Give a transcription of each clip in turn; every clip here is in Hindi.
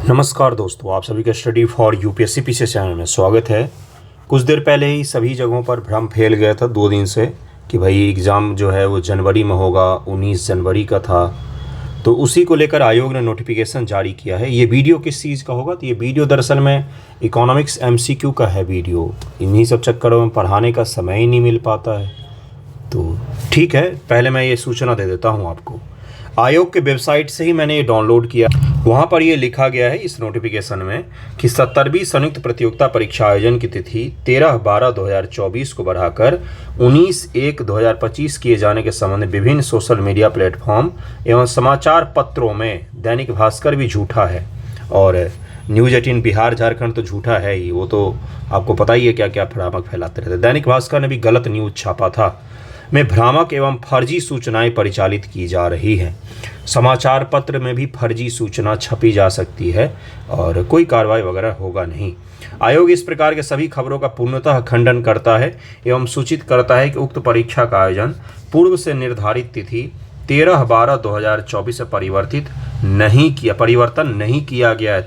नमस्कार दोस्तों, आप सभी का study for UPSC PC channel में स्वागत है। कुछ देर पहले ही सभी जगहों पर भ्रम फैल गया था 2 दिन से कि भाई एग्ज़ाम जो है वो जनवरी में होगा, 19 जनवरी का था। तो उसी को लेकर आयोग ने नोटिफिकेशन जारी किया है। ये वीडियो किस चीज़ का होगा? तो ये वीडियो दरअसल में इकोनॉमिक्स एमसीक्यू का है वीडियो। इन्हीं सब चक्करों में पढ़ाने का समय ही नहीं मिल पाता है। तो ठीक है, पहले मैं ये सूचना दे देता हूँ आपको। आयोग के वेबसाइट से ही मैंने ये डाउनलोड किया। वहाँ पर ये लिखा गया है इस नोटिफिकेशन में कि 70वीं संयुक्त प्रतियोगिता परीक्षा आयोजन की तिथि 13/12/2024 को बढ़ाकर 19/1/2025 किए जाने के संबंध में विभिन्न सोशल मीडिया प्लेटफॉर्म एवं समाचार पत्रों में दैनिक भास्कर भी झूठा है और न्यूज़ 18 बिहार झारखंड तो झूठा है ही। वो तो आपको पता ही है क्या क्या भ्रामक फैलाते रहते। दैनिक भास्कर ने भी गलत न्यूज़ छापा था में भ्रामक एवं फर्जी सूचनाएं परिचालित की जा रही हैं। समाचार पत्र में भी फर्जी सूचना छपी जा सकती है और कोई कार्रवाई वगैरह होगा नहीं। आयोग इस प्रकार के सभी खबरों का पूर्णतः खंडन करता है एवं सूचित करता है कि उक्त परीक्षा का आयोजन पूर्व से निर्धारित तिथि 13/12/2024 से परिवर्तन नहीं किया गया है।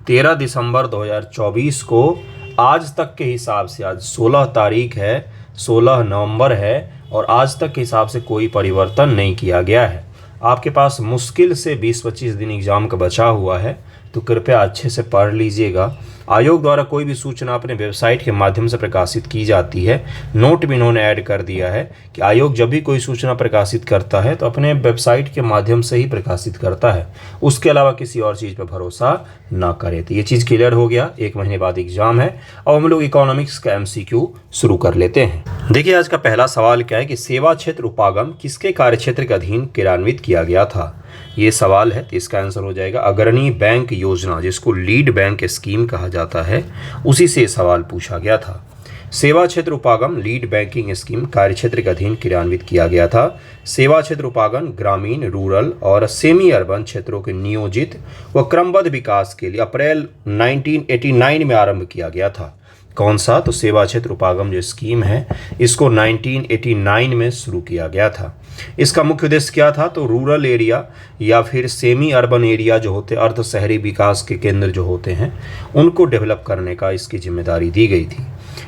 13 दिसंबर 2024 को आज तक के हिसाब से, आज 16 तारीख है, 16 नवंबर है और आज तक के हिसाब से कोई परिवर्तन नहीं किया गया है। आपके पास मुश्किल से 20-25 दिन एग्ज़ाम का बचा हुआ है, तो कृपया अच्छे से पढ़ लीजिएगा। आयोग द्वारा कोई भी सूचना अपने वेबसाइट के माध्यम से प्रकाशित की जाती है। नोट भी इन्होंने ऐड कर दिया है कि आयोग जब भी कोई सूचना प्रकाशित करता है तो अपने वेबसाइट के माध्यम से ही प्रकाशित करता है, उसके अलावा किसी और चीज़ पर भरोसा ना करें। तो ये चीज़ क्लियर हो गया। 1 महीने बाद एग्जाम है और हम लोग इकोनॉमिक्स का MCQ शुरू कर लेते हैं। देखिए, आज का पहला सवाल क्या है कि सेवा क्षेत्र उपागम किसके कार्यक्षेत्र के अधीन क्रियान्वित किया गया था? ये सवाल है, तो इसका आंसर हो जाएगा अग्रणी बैंक योजना, जिसको लीड बैंक स्कीम कहा जाता है, उसी से सवाल पूछा गया था। सेवा क्षेत्र उपागम लीड बैंकिंग स्कीम कार्यक्षेत्र के अधीन क्रियान्वित किया गया था। सेवा क्षेत्र उपागम ग्रामीण, रूरल और सेमी अर्बन क्षेत्रों के नियोजित व क्रमबद्ध विकास के लिए अप्रैल 1989 में आरंभ किया गया था। कौन सा? तो सेवा क्षेत्र उपागम जो स्कीम है, इसको 1989 में शुरू किया गया था। इसका मुख्य उद्देश्य क्या था? तो रूरल एरिया या फिर सेमी अर्बन एरिया जो होते, अर्ध शहरी विकास के केंद्र जो होते हैं, उनको डेवलप करने का इसकी जिम्मेदारी दी गई थी।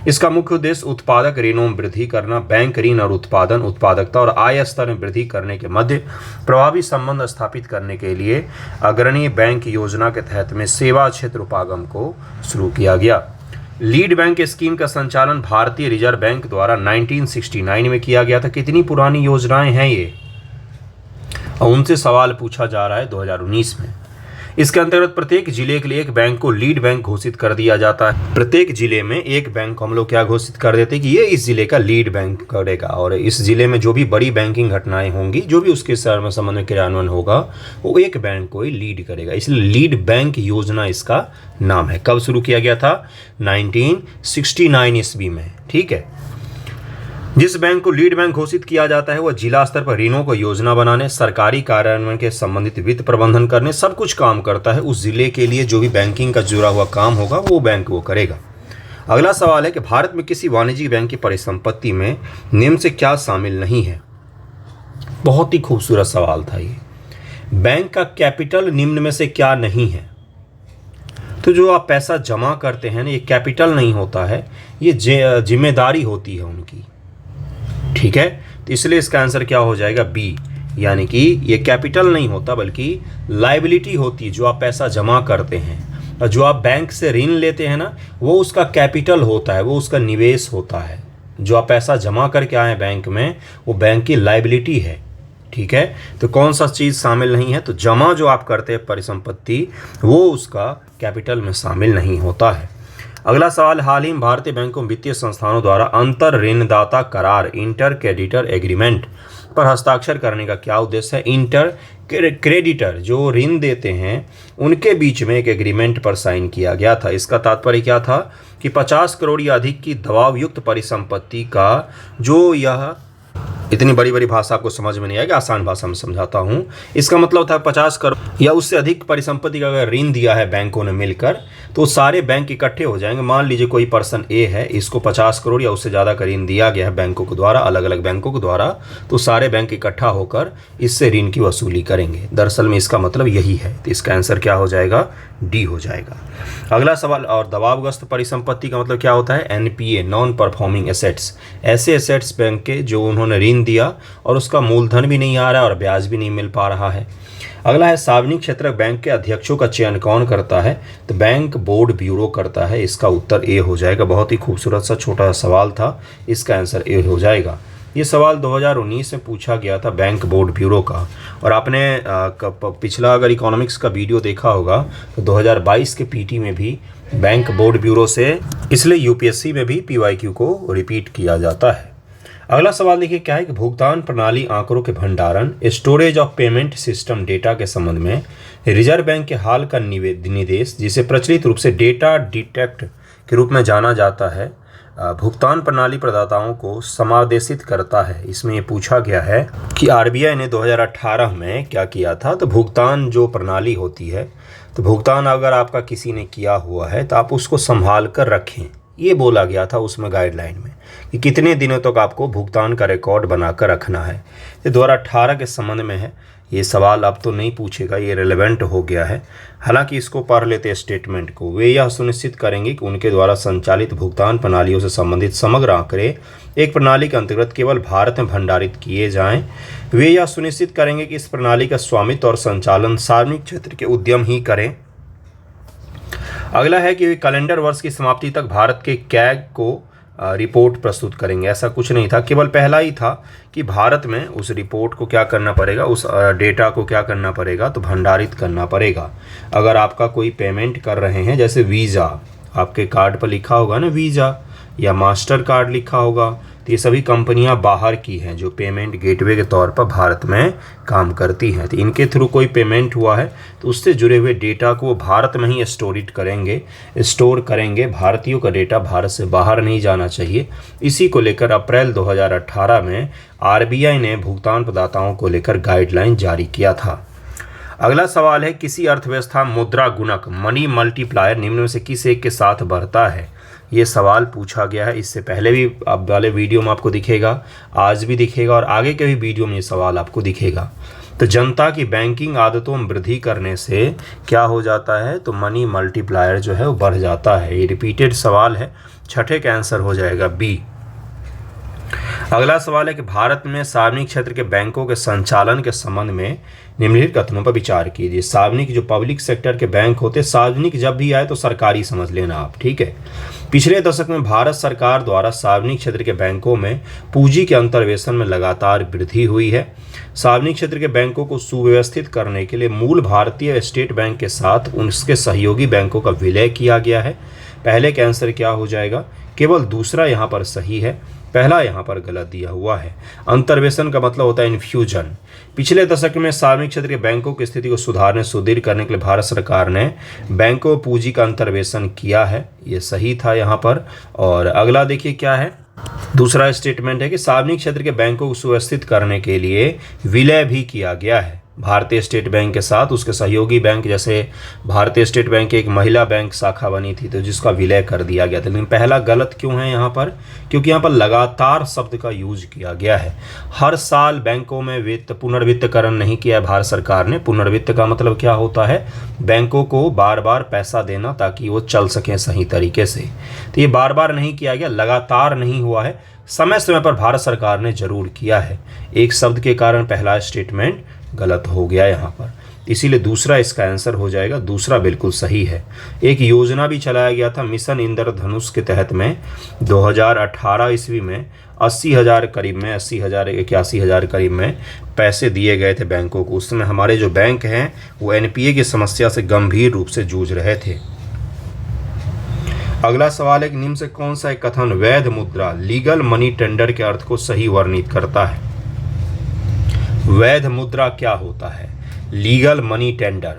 इसका मुख्य उद्देश्य उत्पादक ऋणों में वृद्धि करना, बैंक ऋण और उत्पादन, उत्पादकता और आय स्तर में वृद्धि करने के मध्य प्रभावी संबंध स्थापित करने के लिए अग्रणी बैंक योजना के तहत में सेवा क्षेत्र उपागम को शुरू किया गया। लीड बैंक स्कीम का संचालन भारतीय रिजर्व बैंक द्वारा 1969 में किया गया था। कितनी पुरानी योजनाएं हैं ये, और उनसे सवाल पूछा जा रहा है 2019 में। इसके अंतर्गत प्रत्येक जिले के लिए एक बैंक को लीड बैंक घोषित कर दिया जाता है। प्रत्येक जिले में एक बैंक को हम लोग क्या घोषित कर देते हैं कि ये इस जिले का लीड बैंक करेगा और इस जिले में जो भी बड़ी बैंकिंग घटनाएं होंगी, जो भी उसके संबंध में क्रियान्वयन होगा, वो एक बैंक को ही लीड करेगा। इसलिए लीड बैंक योजना इसका नाम है। कब शुरू किया गया था? 1969 ईस्वी में। ठीक है। जिस बैंक को लीड बैंक घोषित किया जाता है वह जिला स्तर पर ऋणों को योजना बनाने, सरकारी कार्यान्वयन के संबंधित वित्त प्रबंधन करने, सब कुछ काम करता है। उस जिले के लिए जो भी बैंकिंग का जुड़ा हुआ काम होगा वो बैंक वो करेगा। अगला सवाल है कि भारत में किसी वाणिज्यिक बैंक की परिसंपत्ति में निम्न से क्या शामिल नहीं है? बहुत ही खूबसूरत सवाल था ये। बैंक का कैपिटल निम्न में से क्या नहीं है? तो जो आप पैसा जमा करते हैं ना, ये कैपिटल नहीं होता है, ये जिम्मेदारी होती है उनकी। ठीक है, तो इसलिए इसका आंसर क्या हो जाएगा? बी, यानी कि ये कैपिटल नहीं होता बल्कि लायबिलिटी होती है। जो आप पैसा जमा करते हैं और जो आप बैंक से ऋण लेते हैं ना, वो उसका कैपिटल होता है, वो उसका निवेश होता है। जो आप पैसा जमा करके आए बैंक में, वो बैंक की लायबिलिटी है। ठीक है, तो कौन सा चीज़ शामिल नहीं है? तो जमा जो आप करते हैं परिसंपत्ति, वो उसका कैपिटल में शामिल नहीं होता है। अगला सवाल, हाल ही में भारतीय बैंकों वित्तीय संस्थानों द्वारा अंतर ऋणदाता करार, इंटर क्रेडिटर एग्रीमेंट पर हस्ताक्षर करने का क्या उद्देश्य है? इंटर क्रेडिटर जो ऋण देते हैं उनके बीच में एक एग्रीमेंट पर साइन किया गया था। इसका तात्पर्य क्या था कि 50 करोड़ या अधिक की दबाव युक्त परिसंपत्ति का जो यह इतनी बड़ी बड़ी भाषा आपको समझ में नहीं आएगी, आसान भाषा में समझाता हूँ। इसका मतलब था 50 करोड़ या उससे अधिक परिसंपत्ति का अगर ऋण दिया है बैंकों ने मिलकर, तो सारे बैंक इकट्ठे हो जाएंगे। मान लीजिए कोई पर्सन ए है, इसको 50 करोड़ या उससे ज़्यादा का ऋण दिया गया है बैंकों के द्वारा, अलग अलग बैंकों के द्वारा, तो सारे बैंक इकट्ठा होकर इससे ऋण की वसूली करेंगे। दरअसल में इसका मतलब यही है। तो इसका आंसर क्या हो जाएगा? डी हो जाएगा। अगला सवाल, और दबावग्रस्त परिसंपत्ति का मतलब क्या होता है? NPA, non performing assets. ऐसे एसेट्स बैंक के जो उन्होंने ऋण दिया और उसका मूलधन भी नहीं आ रहा है और ब्याज भी नहीं मिल पा रहा है। अगला है, सार्वजनिक क्षेत्र बैंक के अध्यक्षों का चयन कौन करता है? तो बैंक बोर्ड ब्यूरो करता है। इसका उत्तर ए हो जाएगा। बहुत ही खूबसूरत सा छोटा सा सवाल था, इसका आंसर ए हो जाएगा। ये सवाल 2019 में पूछा गया था बैंक बोर्ड ब्यूरो का। और आपने पिछला अगर इकोनॉमिक्स का वीडियो देखा होगा तो 2022 के पीटी में भी बैंक बोर्ड ब्यूरो से, इसलिए यूपीएससी में भी पीवाईक्यू को रिपीट किया जाता है। अगला सवाल देखिए क्या है कि भुगतान प्रणाली आंकड़ों के भंडारण, storage of payment system data के संबंध में रिजर्व बैंक के हाल का निर्देश, जिसे प्रचलित रूप से डेटा डिटेक्ट के रूप में जाना जाता है, भुगतान प्रणाली प्रदाताओं को समादेशित करता है। इसमें ये पूछा गया है कि आरबीआई ने 2018 में क्या किया था। तो भुगतान जो प्रणाली होती है, तो भुगतान अगर आपका किसी ने किया हुआ है तो आप उसको संभाल कर रखें, ये बोला गया था उसमें गाइडलाइन में कि कितने दिनों तक आपको भुगतान का रिकॉर्ड बनाकर रखना है। ये 2018 के संबंध में है। ये सवाल अब तो नहीं पूछेगा, ये रिलेवेंट हो गया है। हालांकि इसको पढ़ लेते स्टेटमेंट को। वे यह सुनिश्चित करेंगे कि उनके द्वारा संचालित भुगतान प्रणालियों से संबंधित समग्र आंकड़े एक प्रणाली के अंतर्गत केवल भारत में भंडारित किए जाएं। वे यह सुनिश्चित करेंगे कि इस प्रणाली का स्वामित्व और संचालन सार्वजनिक क्षेत्र के उद्यम ही करें। अगला है कि कैलेंडर वर्ष की समाप्ति तक भारत के कैग को रिपोर्ट प्रस्तुत करेंगे। ऐसा कुछ नहीं था, केवल पहला ही था कि भारत में उस रिपोर्ट को क्या करना पड़ेगा, उस डेटा को क्या करना पड़ेगा, तो भंडारित करना पड़ेगा। अगर आपका कोई पेमेंट कर रहे हैं, जैसे वीज़ा, आपके कार्ड पर लिखा होगा ना वीज़ा, या मास्टर कार्ड लिखा होगा, तो ये सभी कंपनियां बाहर की हैं जो पेमेंट गेटवे के तौर पर भारत में काम करती हैं। तो इनके थ्रू कोई पेमेंट हुआ है तो उससे जुड़े हुए डेटा को भारत में ही स्टोर करेंगे। भारतीयों का डेटा भारत से बाहर नहीं जाना चाहिए। इसी को लेकर अप्रैल 2018 में आरबीआई ने भुगतान प्रदाताओं को लेकर गाइडलाइन जारी किया था। अगला सवाल है, किसी अर्थव्यवस्था मुद्रा गुणक, मनी मल्टीप्लायर निम्न में से किस एक के साथ बढ़ता है? ये सवाल पूछा गया है। इससे पहले भी अब वाले वीडियो में आपको दिखेगा, आज भी दिखेगा और आगे के भी वीडियो में ये सवाल आपको दिखेगा। तो जनता की बैंकिंग आदतों में वृद्धि करने से क्या हो जाता है? तो मनी मल्टीप्लायर जो है वो बढ़ जाता है। ये रिपीटेड सवाल है, छठे का आंसर हो जाएगा बी। अगला सवाल है कि भारत में सार्वजनिक क्षेत्र के बैंकों के संचालन के संबंध में निम्नलिखित कथनों पर विचार कीजिए। सार्वजनिक जो पब्लिक सेक्टर के बैंक होते, सार्वजनिक जब भी आए तो सरकारी समझ लेना आप, ठीक है। पिछले दशक में भारत सरकार द्वारा सार्वजनिक क्षेत्र के बैंकों में पूंजी के अंतर्वेशन में लगातार वृद्धि हुई है। सार्वजनिक क्षेत्र के बैंकों को सुव्यवस्थित करने के लिए मूल भारतीय स्टेट बैंक के साथ उसके सहयोगी बैंकों का विलय किया गया है। पहले का आंसर क्या हो जाएगा? केवल दूसरा यहाँ पर सही है, पहला यहाँ पर गलत दिया हुआ है। अंतर्वेशन का मतलब होता है इन्फ्यूजन। पिछले दशक में सार्वजनिक क्षेत्र के बैंकों की स्थिति को सुधारने सुदृढ़ करने के लिए भारत सरकार ने बैंकों पूंजी का अंतर्वेशन किया है, ये सही था यहाँ पर। और अगला देखिए क्या है, दूसरा स्टेटमेंट है कि सार्वजनिक क्षेत्र के बैंकों को सुव्यवस्थित करने के लिए विलय भी किया गया है भारतीय स्टेट बैंक के साथ उसके सहयोगी बैंक। जैसे भारतीय स्टेट बैंक की एक महिला बैंक शाखा बनी थी तो जिसका विलय कर दिया गया था। लेकिन पहला गलत क्यों है यहाँ पर? क्योंकि यहाँ पर लगातार शब्द का यूज किया गया है। हर साल बैंकों में पुनर्वित्तकरण नहीं किया है भारत सरकार ने। पुनर्वित्त का मतलब क्या होता है? बैंकों को बार बार पैसा देना ताकि वो चल सकें सही तरीके से। तो ये बार बार नहीं किया गया, लगातार नहीं हुआ है, समय समय पर भारत सरकार ने जरूर किया है। एक शब्द के कारण पहला स्टेटमेंट गलत हो गया यहाँ पर, इसीलिए दूसरा इसका आंसर हो जाएगा। दूसरा बिल्कुल सही है। एक योजना भी चलाया गया था मिशन इंद्रधनुष के तहत में 2018 ईस्वी में 80,000 करीब में 81,000 करीब में पैसे दिए गए थे बैंकों को। उस समय हमारे जो बैंक हैं वो एनपीए की समस्या से गंभीर रूप से जूझ रहे थे। अगला सवाल है कि निम्न से कौन सा एक कथन वैध मुद्रा लीगल मनी टेंडर के अर्थ को सही वर्णित करता है? वैध मुद्रा क्या होता है? Legal money tender.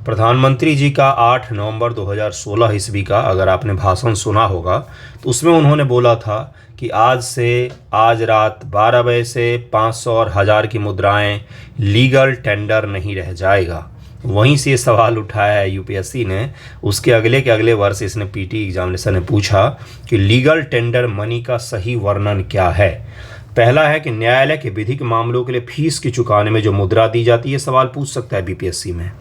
प्रधानमंत्री जी का 8 नवंबर 2016 ईस्वी का अगर आपने भाषण सुना होगा तो उसमें उन्होंने बोला था कि कि आज रात 12 बजे से 500 और 1000 की मुद्राएं लीगल टेंडर नहीं रह जाएगा। वहीं से ये सवाल उठाया है यूपीएससी ने। उसके अगले के अगले वर्ष इसने पीटी एग्जामिनेशन ने पूछा कि लीगल टेंडर मनी का सही वर्णन क्या है। पहला है कि न्यायालय के विधिक मामलों के लिए फीस की चुकाने में जो मुद्रा दी जाती है, सवाल पूछ सकता है बीपीएससी में।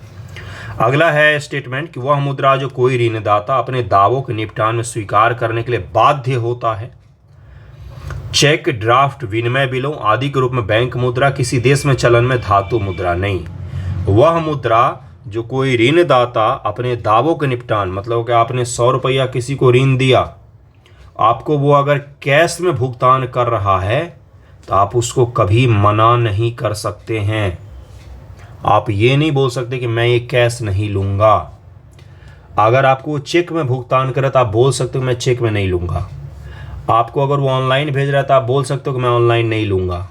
अगला है स्टेटमेंट कि वह मुद्रा जो कोई ऋणदाता अपने दावों के निपटान में स्वीकार करने के लिए बाध्य होता है। चेक, ड्राफ्ट, विनिमय बिलों आदि के रूप में बैंक मुद्रा किसी देश में चलन में धातु मुद्रा नहीं। वह मुद्रा जो कोई ऋणदाता अपने दावों के निपटान, मतलब कि आपने 100 रुपया किसी को ऋण दिया, आपको वो अगर कैश में भुगतान कर रहा है तो आप उसको कभी मना नहीं कर सकते हैं। आप ये नहीं बोल सकते कि मैं ये कैश नहीं लूँगा। अगर आपको चेक में भुगतान करे तो आप बोल सकते हो मैं चेक में नहीं लूँगा। आपको अगर वो ऑनलाइन भेज रहा है तो आप बोल सकते हो कि मैं ऑनलाइन नहीं लूँगा।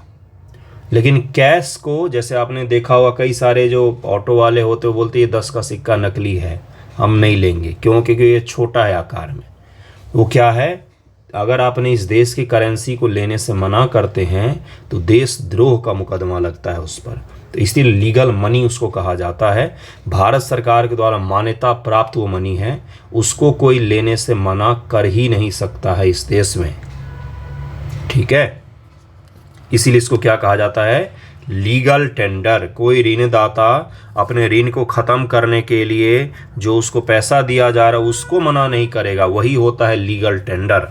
लेकिन कैश को, जैसे आपने देखा होगा कई सारे जो ऑटो वाले होते हैं बोलते ये 10 का सिक्का नकली है, हम नहीं लेंगे, क्योंकि ये छोटा है आकार में। वो क्या है, अगर आपने इस देश की करेंसी को लेने से मना करते हैं तो देशद्रोह का मुकदमा लगता है उस पर। तो इसलिए लीगल मनी उसको कहा जाता है। भारत सरकार के द्वारा मान्यता प्राप्त वो मनी है, उसको कोई लेने से मना कर ही नहीं सकता है इस देश में। ठीक है, इसीलिए इसको क्या कहा जाता है, लीगल टेंडर। कोई ऋणदाता अपने ऋण को ख़त्म करने के लिए जो उसको पैसा दिया जा रहा है उसको मना नहीं करेगा, वही होता है लीगल टेंडर।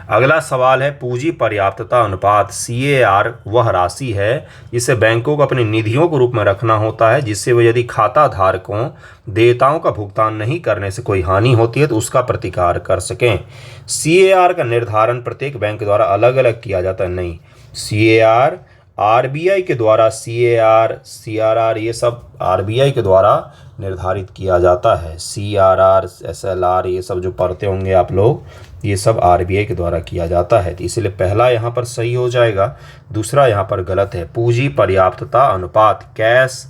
अगला सवाल है पूंजी पर्याप्तता अनुपात। CAR वह राशि है जिसे बैंकों को अपनी निधियों के रूप में रखना होता है, जिससे वो यदि खाता धारकों देयताओं का भुगतान नहीं करने से कोई हानि होती है तो उसका प्रतिकार कर सकें। CAR का निर्धारण प्रत्येक बैंक द्वारा अलग अलग किया जाता है। नहीं, CAR RBI के द्वारा, CAR, CRR ये सब RBI के द्वारा निर्धारित किया जाता है। CRR, SLR ये सब जो पढ़ते होंगे आप लोग, ये सब RBI के द्वारा किया जाता है। तो इसलिए पहला यहाँ पर सही हो जाएगा, दूसरा यहाँ पर गलत है। पूंजी पर्याप्तता अनुपात, कैश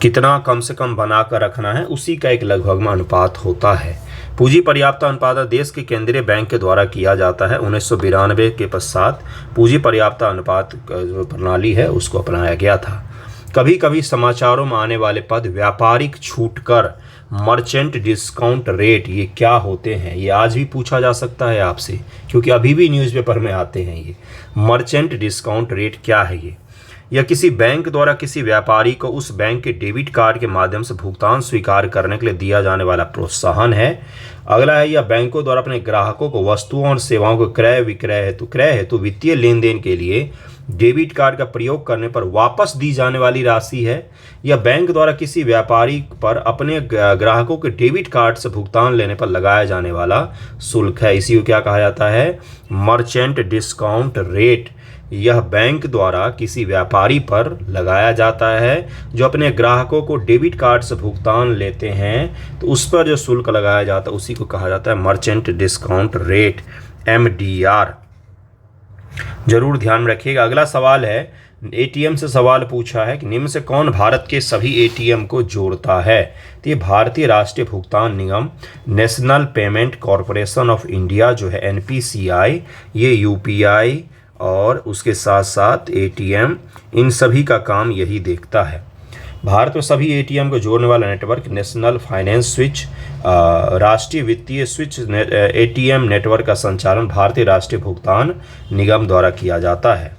कितना कम से कम बना कर रखना है उसी का एक लगभग में अनुपात होता है। पूंजी पर्याप्तता अनुपात देश के केंद्रीय बैंक के द्वारा किया जाता है। 1992 के पश्चात पूंजी पर्याप्तता अनुपात जो प्रणाली है उसको अपनाया गया था। कभी कभी समाचारों में आने वाले पद व्यापारिक छूट कर, मर्चेंट डिस्काउंट रेट, ये क्या होते हैं, ये आज भी पूछा जा सकता है आपसे, क्योंकि अभी भी न्यूज़पेपर में आते हैं। ये मर्चेंट डिस्काउंट रेट क्या है ये? या किसी बैंक द्वारा किसी व्यापारी को उस बैंक के डेबिट कार्ड के माध्यम से भुगतान स्वीकार करने के लिए दिया जाने वाला प्रोत्साहन है। अगला है, या बैंकों द्वारा अपने ग्राहकों को वस्तुओं और सेवाओं को क्रय विक्रय हेतु वित्तीय लेन देन के लिए डेबिट कार्ड का प्रयोग करने पर वापस दी जाने वाली राशि है। या बैंक द्वारा किसी व्यापारी पर अपने ग्राहकों के डेबिट कार्ड से भुगतान लेने पर लगाया जाने वाला शुल्क है। इसी को क्या कहा जाता है, मर्चेंट डिस्काउंट रेट। यह बैंक द्वारा किसी व्यापारी पर लगाया जाता है जो अपने ग्राहकों को डेबिट कार्ड से भुगतान लेते हैं, तो उस पर जो शुल्क लगाया जाता है उसी को कहा जाता है मर्चेंट डिस्काउंट रेट, MDR। जरूर ध्यान में रखिएगा। अगला सवाल है, ATM से सवाल पूछा है कि निम्न से कौन भारत के सभी ATM को जोड़ता है? तो ये भारतीय राष्ट्रीय भुगतान निगम, national payment corporation of India जो है NPCI, ये UPI और उसके साथ साथ ATM, इन सभी का काम यही देखता है। भारत में सभी ATM को जोड़ने वाला नेटवर्क नेशनल फाइनेंस स्विच, राष्ट्रीय वित्तीय स्विच ATM नेटवर्क का संचालन भारतीय राष्ट्रीय भुगतान निगम द्वारा किया जाता है।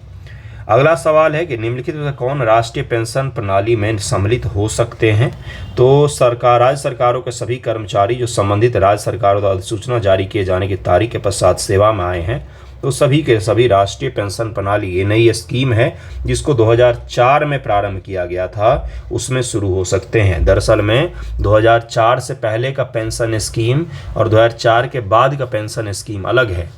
अगला सवाल है कि निम्नलिखित में कौन राष्ट्रीय पेंशन प्रणाली में सम्मिलित हो सकते हैं? तो राज्य सरकारों के सभी कर्मचारी जो संबंधित राज्य सरकारों द्वारा अधिसूचना जारी किए जाने की तारीख के पश्चात सेवा में आए हैं, तो सभी के सभी राष्ट्रीय पेंशन प्रणाली, ये नई स्कीम है जिसको 2004 में प्रारंभ किया गया था, उसमें शुरू हो सकते हैं। दरअसल में 2004 से पहले का पेंशन स्कीम और 2004 के बाद का पेंशन स्कीम अलग है।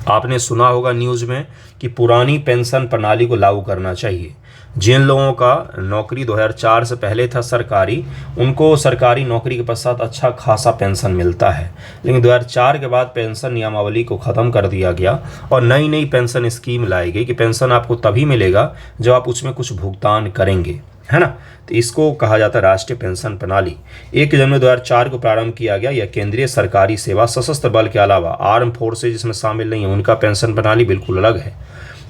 आपने सुना होगा न्यूज़ में कि पुरानी पेंशन प्रणाली को लागू करना चाहिए। जिन लोगों का नौकरी 2004 से पहले था सरकारी, उनको सरकारी नौकरी के पश्चात अच्छा खासा पेंशन मिलता है, लेकिन 2004 के बाद पेंशन नियमावली को ख़त्म कर दिया गया और नई नई पेंशन स्कीम लाई गई कि पेंशन आपको तभी मिलेगा जब आप उसमें कुछ भुगतान करेंगे। है ना। तो इसको कहा जाता है राष्ट्रीय पेंशन प्रणाली। 1 जनवरी 2004 को प्रारंभ किया गया। यह केंद्रीय सरकारी सेवा, सशस्त्र बल के अलावा आर्म फोर्सेज इसमें शामिल नहीं है, उनका पेंशन प्रणाली बिल्कुल अलग है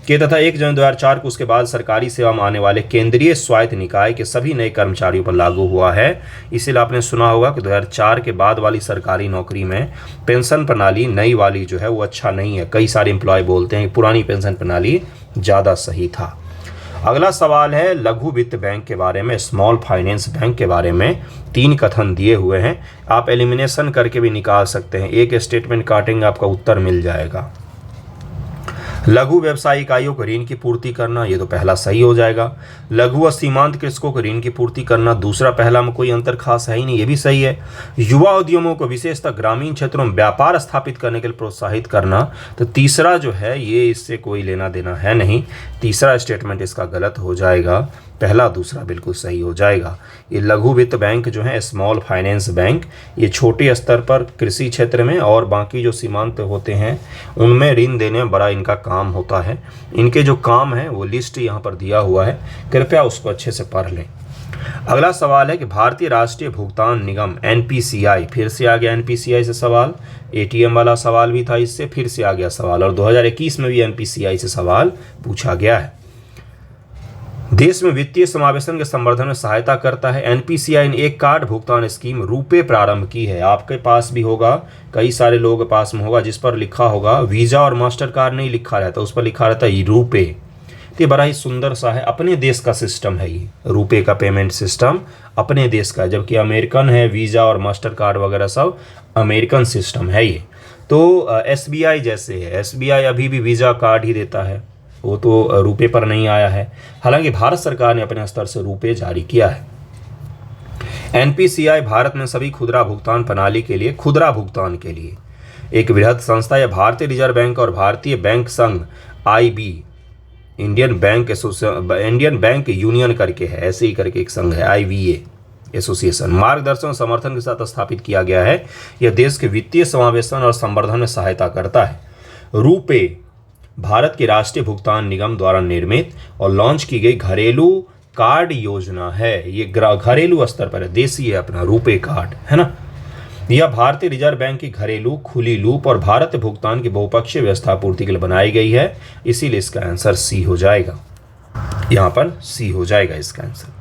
कि तथा 1 जनवरी 2004 को उसके बाद सरकारी सेवा में आने वाले केंद्रीय स्वायत्त निकाय के सभी नए कर्मचारियों पर लागू हुआ है। इसीलिए आपने सुना होगा कि 2004 के बाद वाली सरकारी नौकरी में पेंशन प्रणाली नई वाली जो है वो अच्छा नहीं है। कई सारे एम्प्लॉय बोलते हैं कि पुरानी पेंशन प्रणाली ज़्यादा सही था। अगला सवाल है लघु वित्त बैंक के बारे में, स्मॉल फाइनेंस बैंक के बारे में 3 कथन दिए हुए हैं। आप एलिमिनेशन करके भी निकाल सकते हैं, एक स्टेटमेंट काटेंगे आपका उत्तर मिल जाएगा। लघु व्यवसाय इकाइयों को ऋण की पूर्ति करना, ये तो पहला सही हो जाएगा। लघु व सीमांत कृषकों को ऋण की पूर्ति करना, दूसरा पहला में कोई अंतर खास है ही नहीं, ये भी सही है। युवा उद्यमों को विशेषतः ग्रामीण क्षेत्रों में व्यापार स्थापित करने के लिए प्रोत्साहित करना, तो तीसरा जो है ये इससे कोई लेना देना है नहीं, तीसरा स्टेटमेंट इसका गलत हो जाएगा, पहला दूसरा बिल्कुल सही हो जाएगा। ये लघु वित्त बैंक जो है, स्मॉल फाइनेंस बैंक, ये छोटे स्तर पर कृषि क्षेत्र में और बाकी जो सीमांत होते हैं उनमें ऋण देने में बड़ा इनका काम होता है। इनके जो काम है वो लिस्ट यहाँ पर दिया हुआ है, कृपया उसको अच्छे से पढ़ लें। अगला सवाल है कि भारतीय राष्ट्रीय भुगतान निगम NPCI, फिर से आ गया NPCI से सवाल, ATM वाला सवाल भी था, इससे फिर से आ गया सवाल, और 2021 में भी NPCI से सवाल पूछा गया है। देश में वित्तीय समावेशन के संवर्धन में सहायता करता है। NPCI ने एक कार्ड भुगतान स्कीम रुपे प्रारंभ की है। आपके पास भी होगा, कई सारे लोगों के पास में होगा जिस पर लिखा होगा वीजा और मास्टर कार्ड नहीं लिखा रहता, उस पर लिखा रहता है रुपे। तो ये बड़ा ही सुंदर सा है, अपने देश का सिस्टम है ये, रुपे का पेमेंट सिस्टम अपने देश का है, जबकि अमेरिकन है, वीजा और मास्टर कार्ड वगैरह सब अमेरिकन सिस्टम है ये। तो SBI जैसे है, SBI अभी भी वीजा कार्ड ही देता है, वो तो रुपए पर नहीं आया है, हालांकि भारत सरकार ने अपने स्तर से रुपए जारी किया है। NPCI भारत में सभी खुदरा भुगतान प्रणाली के लिए, खुदरा भुगतान के लिए एक वृहद संस्था या भारतीय रिजर्व बैंक और भारतीय बैंक संघ IB, इंडियन बैंक यूनियन करके है, ऐसे ही करके एक संघ है IBA एसोसिएशन, मार्गदर्शन और समर्थन के साथ स्थापित किया गया है। यह देश के वित्तीय समावेशन और संवर्धन में सहायता करता है। रुपे भारत के राष्ट्रीय भुगतान निगम द्वारा निर्मित और लॉन्च की गई घरेलू कार्ड योजना है। ये घरेलू स्तर पर है, देसी है अपना रुपे कार्ड, है ना। यह भारतीय रिजर्व बैंक की घरेलू खुली लूप और भारत भुगतान की बहुपक्षीय व्यवस्था पूर्ति के लिए बनाई गई है, इसीलिए इसका आंसर सी हो जाएगा, यहाँ पर सी हो जाएगा इसका आंसर।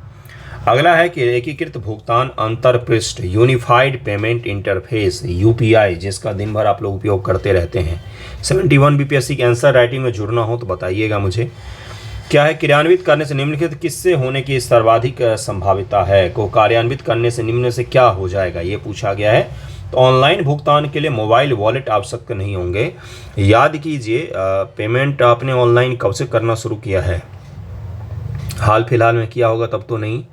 अगला है कि एकीकृत भुगतान अंतरपृष्ठ, यूनिफाइड पेमेंट इंटरफेस, UPI, जिसका दिन भर आप लोग उपयोग करते रहते हैं। 71 BPSC के आंसर राइटिंग में जुड़ना हो तो बताइएगा मुझे। क्या है, क्रियान्वित करने से निम्नलिखित किससे होने की सर्वाधिक संभाविता है, को कार्यान्वित करने से निम्न से क्या हो जाएगा, ये पूछा गया है। तो ऑनलाइन भुगतान के लिए मोबाइल वॉलेट आवश्यक नहीं होंगे। याद कीजिए, पेमेंट आपने ऑनलाइन कब से करना शुरू किया है, हाल फिलहाल में किया होगा तब तो नहीं।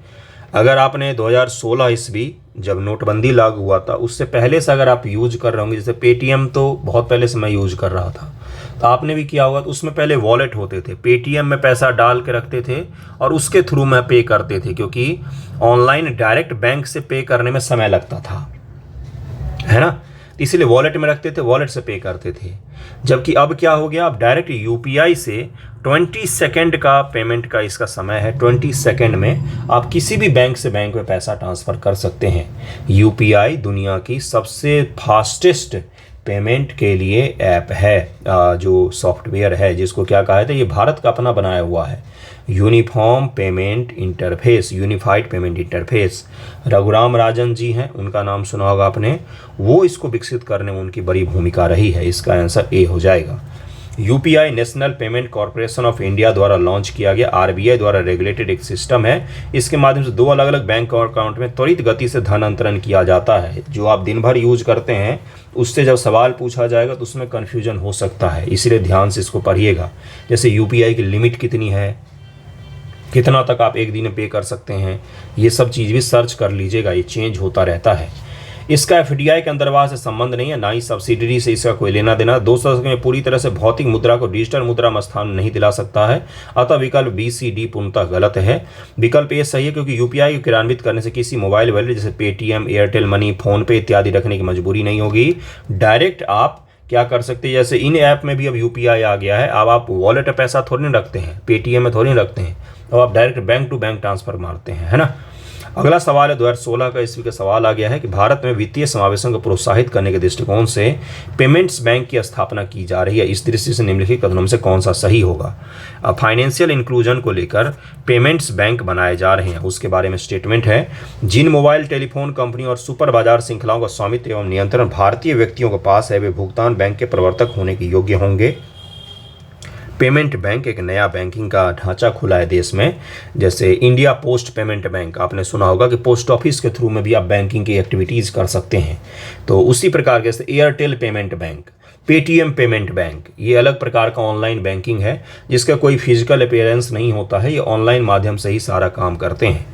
अगर आपने 2016 ईस्वी जब नोटबंदी लागू हुआ था उससे पहले से अगर आप यूज कर रहे होंगे, जैसे पेटीएम तो बहुत पहले से मैं यूज कर रहा था, तो आपने भी किया होगा, तो उसमें पहले वॉलेट होते थे, पेटीएम में पैसा डाल के रखते थे और उसके थ्रू में पे करते थे, क्योंकि ऑनलाइन डायरेक्ट बैंक से पे करने में समय लगता था, है ना, इसलिए वॉलेट में रखते थे, वॉलेट से पे करते थे। जबकि अब क्या हो गया, अब डायरेक्ट UPI से 20 सेकेंड का पेमेंट का इसका समय है, 20 सेकेंड में आप किसी भी बैंक से बैंक में पैसा ट्रांसफ़र कर सकते हैं। UPI दुनिया की सबसे फास्टेस्ट पेमेंट के लिए ऐप है, जो सॉफ्टवेयर है जिसको क्या कहा था, ये भारत का अपना बनाया हुआ है, uniform payment interface, unified payment interface. Raghuram Rajan ji हैं, उनका नाम सुना होगा आपने, वो इसको विकसित करने में उनकी बड़ी भूमिका रही है, इसका आंसर ए हो जाएगा। UPI national payment corporation of India द्वारा लॉन्च किया गया, RBI द्वारा रेगुलेटेड एक सिस्टम है। इसके माध्यम से 2 अलग अलग बैंक अकाउंट में त्वरित गति से धन अंतरण किया जाता है। जो आप दिन भर यूज करते हैं उससे जब सवाल पूछा जाएगा तो उसमें कन्फ्यूजन हो सकता है, इसलिए ध्यान से इसको पढ़िएगा। जैसे UPI की लिमिट कितनी है, कितना तक आप एक दिन में पे कर सकते हैं, ये सब चीज़ भी सर्च कर लीजिएगा, ये चेंज होता रहता है। इसका FDI के अंतर्वाह से संबंध नहीं है, ना ही सब्सिडरी से इसका कोई लेना देना। 2 दशक में पूरी तरह से भौतिक मुद्रा को डिजिटल मुद्रा में स्थान नहीं दिला सकता है, अतः विकल्प BCD पूर्णतः गलत है। विकल्प ए सही है, क्योंकि UPI को क्रियान्वित करने से किसी मोबाइल वॉलेट जैसे पेटीएम, एयरटेल मनी, फोनपे इत्यादि रखने की मजबूरी नहीं होगी। डायरेक्ट आप क्या कर सकते हैं, जैसे इन ऐप में भी अब UPI आ गया है, अब आप वॉलेट में पैसा थोड़ी नहीं रखते हैं, पेटीएम में थोड़ी नहीं रखते हैं, अब आप direct bank to bank transfer मारते हैं, है ना। अगला सवाल है 2016 का ईस्वी का सवाल आ गया है कि भारत में वित्तीय समावेशन को प्रोत्साहित करने के दृष्टिकोण से पेमेंट्स बैंक की स्थापना की जा रही है। इस दृष्टि से निम्नलिखित कदमों में से कौन सा सही होगा। फाइनेंशियल इंक्लूजन को लेकर पेमेंट्स बैंक बनाए जा रहे हैं, उसके बारे में स्टेटमेंट है। जिन मोबाइल टेलीफोन कंपनी और सुपर बाजार श्रृंखलाओं का स्वामित्व एवं नियंत्रण भारतीय व्यक्तियों के पास है, वे भुगतान बैंक के प्रवर्तक होने के योग्य होंगे। पेमेंट बैंक एक नया बैंकिंग का ढांचा खुला है देश में, जैसे इंडिया पोस्ट पेमेंट बैंक, आपने सुना होगा कि पोस्ट ऑफिस के थ्रू में भी आप बैंकिंग की एक्टिविटीज़ कर सकते हैं। तो उसी प्रकार के Airtel payment bank, Paytm payment bank, ये अलग प्रकार का ऑनलाइन बैंकिंग है जिसका कोई फिजिकल अपीयरेंस नहीं होता है, ये ऑनलाइन माध्यम से ही सारा काम करते हैं।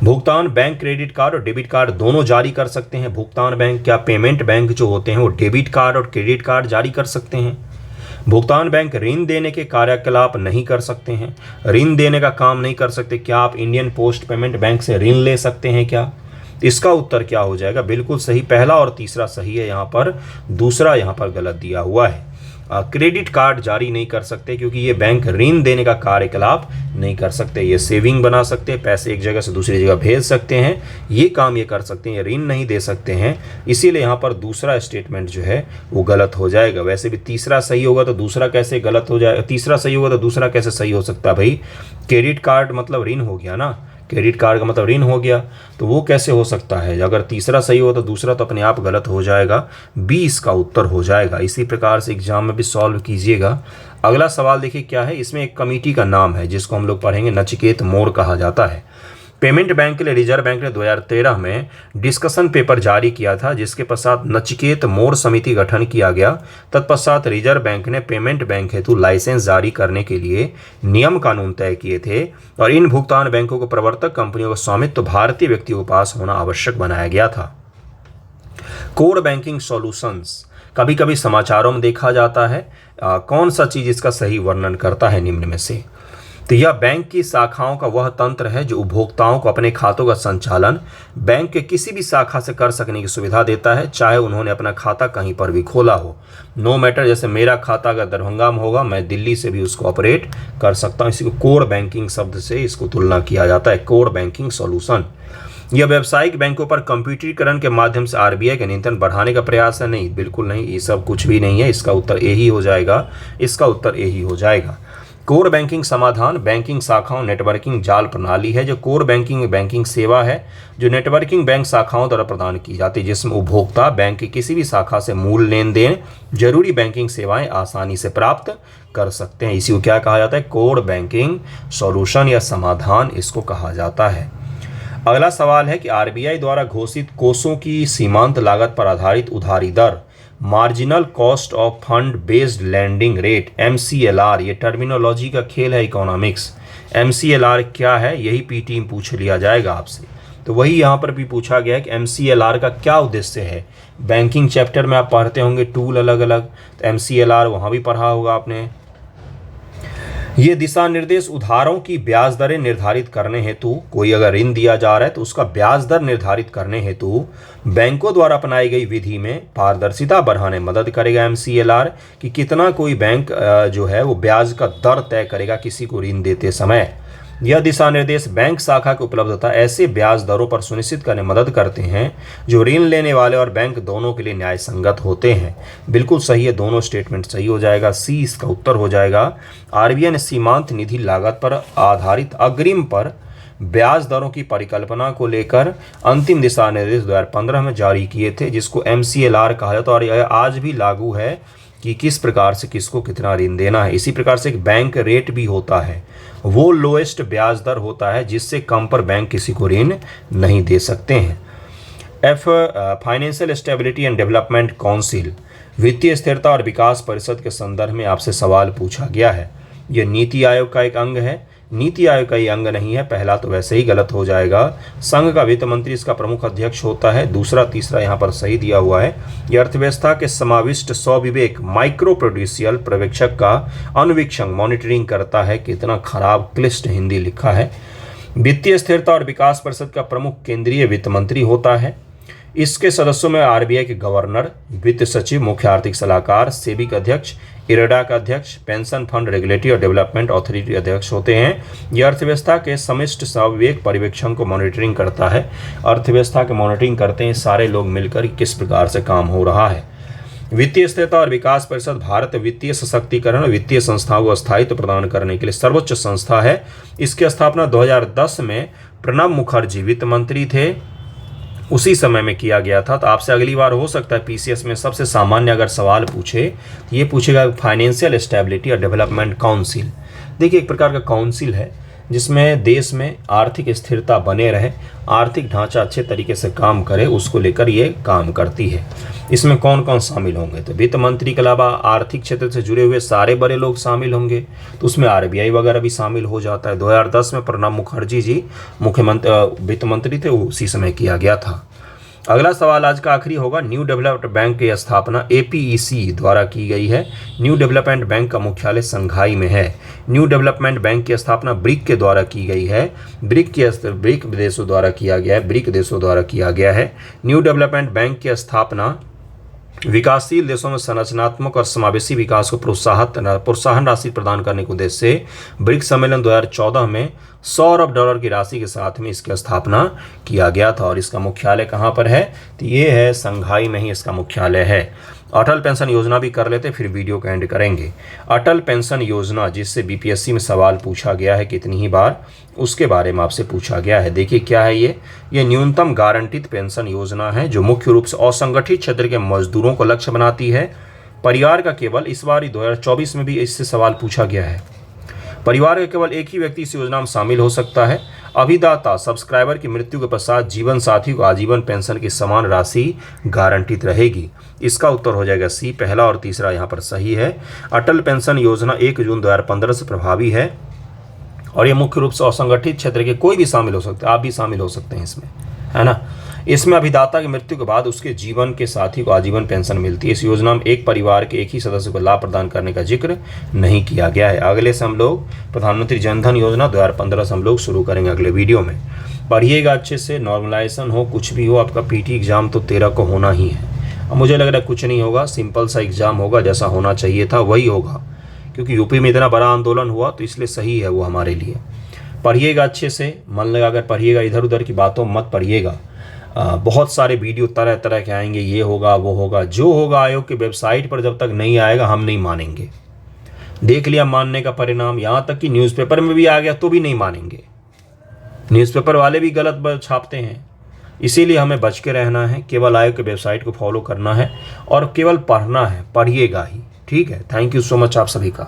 भुगतान बैंक क्रेडिट कार्ड और डेबिट कार्ड दोनों जारी कर सकते हैं। भुगतान बैंक क्या पेमेंट बैंक जो होते हैं वो डेबिट कार्ड और क्रेडिट कार्ड जारी कर सकते हैं। भुगतान बैंक ऋण देने के कार्यकलाप नहीं कर सकते हैं, ऋण देने का काम नहीं कर सकते। क्या आप इंडियन पोस्ट पेमेंट बैंक से ऋण ले सकते हैं क्या? इसका उत्तर क्या हो जाएगा? बिल्कुल सही, पहला और तीसरा सही है यहाँ पर, दूसरा यहाँ पर गलत दिया हुआ है। क्रेडिट कार्ड जारी नहीं कर सकते क्योंकि ये बैंक ऋण देने का कार्यकलाप नहीं कर सकते। ये सेविंग बना सकते हैं, पैसे एक जगह से दूसरी जगह भेज सकते हैं, ये काम ये कर सकते हैं, ये ऋण नहीं दे सकते हैं। इसीलिए यहाँ पर दूसरा स्टेटमेंट जो है वो गलत हो जाएगा। वैसे भी तीसरा सही होगा तो दूसरा कैसे गलत हो जाएगा, तीसरा सही होगा तो दूसरा कैसे सही हो सकता है भाई? क्रेडिट कार्ड मतलब ऋण हो गया ना, क्रेडिट कार्ड का मतलब ऋण हो गया, तो वो कैसे हो सकता है? अगर तीसरा सही हो तो दूसरा तो अपने आप गलत हो जाएगा। बी इसका उत्तर हो जाएगा। इसी प्रकार से एग्जाम में भी सॉल्व कीजिएगा। अगला सवाल देखिए क्या है, इसमें एक कमेटी का नाम है जिसको हम लोग पढ़ेंगे नचिकेत मोर कहा जाता है। पेमेंट बैंक के लिए रिजर्व बैंक ने 2013 में डिस्कशन पेपर जारी किया था, जिसके पश्चात नचिकेत मोर समिति गठन किया गया। तत्पश्चात रिजर्व बैंक ने पेमेंट बैंक हेतु लाइसेंस जारी करने के लिए नियम कानून तय किए थे और इन भुगतान बैंकों को प्रवर्तक कंपनियों का स्वामित्व भारतीय व्यक्तियों के पास होना आवश्यक बनाया गया था। कोर बैंकिंग सॉल्यूशंस कभी कभी समाचारों में देखा जाता है। कौन सा चीज इसका सही वर्णन करता है निम्न में से? तो यह बैंक की शाखाओं का वह तंत्र है जो उपभोक्ताओं को अपने खातों का संचालन बैंक के किसी भी शाखा से कर सकने की सुविधा देता है, चाहे उन्होंने अपना खाता कहीं पर भी खोला हो। नो मैटर, जैसे मेरा खाता अगर दरभंगा में होगा, मैं दिल्ली से भी उसको ऑपरेट कर सकता हूँ। इसी को कोर बैंकिंग शब्द से इसको तुलना किया जाता है, कोर बैंकिंग सॉल्यूशन। यह व्यावसायिक बैंकों पर कंप्यूटरीकरण के माध्यम से आरबीआई का नियंत्रण बढ़ाने का प्रयास है? नहीं, बिल्कुल नहीं, ये सब कुछ भी नहीं है। इसका उत्तर ए ही हो जाएगा, इसका उत्तर ए ही हो जाएगा। कोर बैंकिंग समाधान बैंकिंग शाखाओं नेटवर्किंग जाल प्रणाली है। जो कोर बैंकिंग बैंकिंग सेवा है जो नेटवर्किंग बैंक शाखाओं द्वारा प्रदान की जाती है, जिसमें उपभोक्ता बैंक की किसी भी शाखा से मूल लेन देन जरूरी बैंकिंग सेवाएं आसानी से प्राप्त कर सकते हैं। इसी को क्या कहा जाता है? कोर बैंकिंग सॉल्यूशन या समाधान इसको कहा जाता है। अगला सवाल है कि आरबीआई द्वारा घोषित कोषों की सीमांत लागत पर आधारित उधारी दर marginal cost of fund based lending rate MCLR, ये टर्मिनोलॉजी का खेल है इकोनॉमिक्स। MCLR क्या है यही पीटी में पूछ लिया जाएगा आपसे, तो वही यहाँ पर भी पूछा गया है कि MCLR का क्या उद्देश्य है। बैंकिंग चैप्टर में आप पढ़ते होंगे टूल अलग अलग, तो MCLR वहाँ भी पढ़ा होगा आपने। ये दिशा निर्देश उधारों की ब्याज दरें निर्धारित करने हेतु, कोई अगर ऋण दिया जा रहा है तो उसका ब्याज दर निर्धारित करने हेतु बैंकों द्वारा अपनाई गई विधि में पारदर्शिता बढ़ाने में मदद करेगा। MCLR कि कितना कोई बैंक जो है वो ब्याज का दर तय करेगा किसी को ऋण देते समय। यह दिशा निर्देश बैंक शाखा की उपलब्धता ऐसे ब्याज दरों पर सुनिश्चित करने में मदद करते हैं जो ऋण लेने वाले और बैंक दोनों के लिए न्याय संगत होते हैं। बिल्कुल सही है, दोनों स्टेटमेंट सही हो जाएगा, सी इसका उत्तर हो जाएगा। आरबीआई ने सीमांत निधि लागत पर आधारित अग्रिम पर ब्याज दरों की परिकल्पना को लेकर अंतिम दिशा निर्देश 2015 में जारी किए थे, जिसको MCLR कहा जाता है और यह आज भी लागू है कि किस प्रकार से किसको कितना ऋण देना है। इसी प्रकार से एक बैंक रेट भी होता है, वो लोएस्ट ब्याज दर होता है जिससे कम पर बैंक किसी को ऋण नहीं दे सकते हैं। Financial stability and development council, वित्तीय स्थिरता और विकास परिषद के संदर्भ में आपसे सवाल पूछा गया है। यह नीति आयोग का एक अंग है, नीति आयोग का ये अंग नहीं है, पहला तो वैसे ही गलत हो जाएगा। संघ का वित्त मंत्री इसका प्रमुख अध्यक्ष होता है, दूसरा तीसरा यहाँ पर सही दिया हुआ है। यह अर्थव्यवस्था के समाविष्ट स्वविवेक माइक्रो प्रोड्यूसियल पर्यवेक्षक का अनुवीक्षण मॉनिटरिंग करता है। कितना खराब क्लिष्ट हिंदी लिखा है। वित्तीय स्थिरता और विकास परिषद का प्रमुख केंद्रीय वित्त मंत्री होता है। इसके सदस्यों में आरबीआई के गवर्नर, वित्त सचिव, मुख्य आर्थिक सलाहकार, सेबी के अध्यक्ष, इरडा का अध्यक्ष, पेंशन फंड रेगुलेटरी और डेवलपमेंट अथॉरिटी अध्यक्ष होते हैं। यह अर्थव्यवस्था के समष्ट स्वाभाविक पर्यवेक्षण को मॉनिटरिंग करता है। अर्थव्यवस्था के मॉनिटरिंग करते हैं सारे लोग मिलकर किस प्रकार से काम हो रहा है। वित्तीय स्थिरता और विकास परिषद भारत वित्तीय सशक्तिकरण और वित्तीय संस्थाओं को स्थायित्व प्रदान करने के लिए सर्वोच्च संस्था है। इसकी स्थापना 2010 में प्रणब मुखर्जी वित्त मंत्री थे, उसी समय में किया गया था। तो आपसे अगली बार हो सकता है पीसीएस में सबसे सामान्य अगर सवाल पूछे तो ये पूछेगा फाइनेंशियल स्टेबिलिटी और डेवलपमेंट काउंसिल। देखिए एक प्रकार का काउंसिल है जिसमें देश में आर्थिक स्थिरता बने रहे, आर्थिक ढांचा अच्छे तरीके से काम करे, उसको लेकर ये काम करती है। इसमें कौन कौन शामिल होंगे, तो वित्त मंत्री के अलावा आर्थिक क्षेत्र से जुड़े हुए सारे बड़े लोग शामिल होंगे, तो उसमें आरबीआई वगैरह भी शामिल हो जाता है। 2010 में प्रणब मुखर्जी जी मुख्यमंत्री वित्त मंत्री थे, उसी समय किया गया था। अगला सवाल आज का आखिरी होगा। न्यू डेवलपमेंट बैंक की स्थापना एपीईसी द्वारा की गई है। न्यू डेवलपमेंट बैंक का मुख्यालय संघाई में है। न्यू डेवलपमेंट बैंक की स्थापना ब्रिक के द्वारा की गई है। ब्रिक देशों द्वारा किया गया है, ब्रिक देशों द्वारा किया गया है। न्यू डेवलपमेंट बैंक की स्थापना विकासशील देशों में संरचनात्मक और समावेशी विकास को प्रोत्साहन राशि प्रदान करने के उद्देश्य से ब्रिक्स सम्मेलन 2014 में $100 अरब की राशि के साथ में इसकी स्थापना किया गया था। और इसका मुख्यालय कहाँ पर है, तो ये है संघाई में ही इसका मुख्यालय है। अटल पेंशन योजना भी कर लेते, फिर वीडियो का एंड करेंगे। अटल पेंशन योजना जिससे बीपीएससी में सवाल पूछा गया है कितनी ही बार, उसके बारे में आपसे पूछा गया है। देखिए क्या है ये न्यूनतम गारंटित पेंशन योजना है जो मुख्य रूप से असंगठित क्षेत्र के मजदूरों को लक्ष्य बनाती है। परिवार का केवल, इस बार 2024 में भी इससे सवाल पूछा गया है, परिवार का केवल एक ही व्यक्ति इस योजना में शामिल हो सकता है। अभिदाता सब्सक्राइबर की मृत्यु के पश्चात जीवन साथी को आजीवन पेंशन की समान राशि गारंटित रहेगी। इसका उत्तर हो जाएगा सी, पहला और तीसरा यहाँ पर सही है। अटल पेंशन योजना 1 जून 2015 से प्रभावी है और ये मुख्य रूप से असंगठित क्षेत्र के कोई भी शामिल हो सकते हैं, आप भी शामिल हो सकते हैं इसमें, है ना। इसमें अभिदाता की मृत्यु के बाद उसके जीवन के साथी को आजीवन पेंशन मिलती है। इस योजना में एक परिवार के एक ही सदस्य को लाभ प्रदान करने का जिक्र नहीं किया गया है। अगले से हम लोग प्रधानमंत्री जनधन योजना 2015 से हम लोग शुरू करेंगे अगले वीडियो में। पढ़िएगा अच्छे से, नॉर्मलाइजेशन हो कुछ भी हो, आपका पीटी एग्जाम तो 13 को होना ही है। अब मुझे लग रहा है कुछ नहीं होगा, सिंपल सा एग्जाम होगा, जैसा होना चाहिए था वही होगा, क्योंकि यूपी में इतना बड़ा आंदोलन हुआ तो इसलिए सही है वो हमारे लिए। पढ़िएगा अच्छे से, मन लगाकर पढ़िएगा, इधर उधर की बातों मत पढ़िएगा। बहुत सारे वीडियो तरह तरह के आएंगे, ये होगा वो होगा, जो होगा आयोग की वेबसाइट पर जब तक नहीं आएगा हम नहीं मानेंगे। देख लिया मानने का परिणाम, यहाँ तक कि न्यूज़पेपर में भी आ गया तो भी नहीं मानेंगे। न्यूज़पेपर वाले भी गलत छापते हैं, इसीलिए हमें बच के रहना है, केवल आयोग की वेबसाइट को फॉलो करना है और केवल पढ़ना है, पढ़िएगा ही, ठीक है। थैंक यू सो मच आप सभी का।